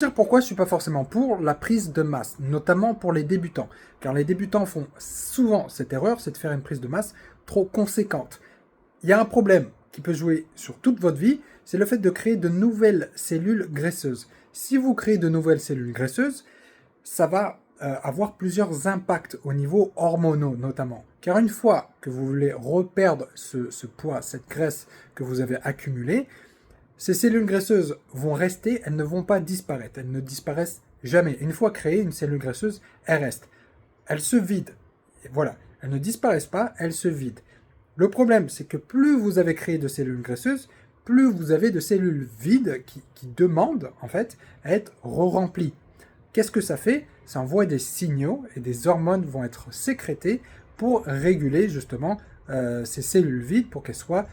Dire pourquoi je suis pas forcément pour la prise de masse, notamment pour les débutants. Car les débutants font souvent cette erreur, c'est de faire une prise de masse trop conséquente. Il y a un problème qui peut jouer sur toute votre vie, c'est le fait de créer de nouvelles cellules graisseuses. Si vous créez de nouvelles cellules graisseuses, ça va avoir plusieurs impacts au niveau hormonaux notamment. Car une fois que vous voulez reperdre ce poids, cette graisse que vous avez accumulée, ces cellules graisseuses vont rester, elles ne vont pas disparaître, elles ne disparaissent jamais. Une fois créée, une cellule graisseuse, elle reste. Elle se vide. Et voilà, elles ne disparaissent pas, elles se vident. Le problème, c'est que plus vous avez créé de cellules graisseuses, plus vous avez de cellules vides qui demandent en fait à être re-remplies. Qu'est-ce que ça fait? Ça envoie des signaux et des hormones vont être sécrétées pour réguler justement ces cellules vides pour qu'elles soient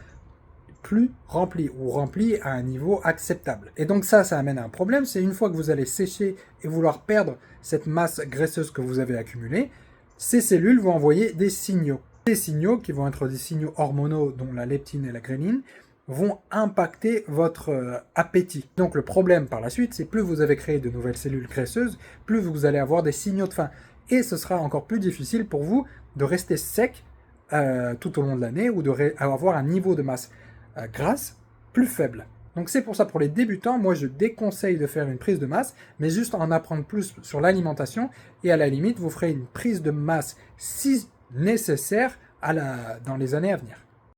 plus rempli ou rempli à un niveau acceptable. Et donc ça amène à un problème, c'est une fois que vous allez sécher et vouloir perdre cette masse graisseuse que vous avez accumulée, ces cellules vont envoyer des signaux. Ces signaux, qui vont être des signaux hormonaux, dont la leptine et la gréline, vont impacter votre appétit. Donc le problème par la suite, c'est plus vous avez créé de nouvelles cellules graisseuses, plus vous allez avoir des signaux de faim. Et ce sera encore plus difficile pour vous de rester sec tout au long de l'année ou d'avoir un niveau de masse grasse plus faible. Donc c'est pour ça, pour les débutants, moi je déconseille de faire une prise de masse, mais juste en apprendre plus sur l'alimentation, et à la limite, vous ferez une prise de masse si nécessaire dans les années à venir.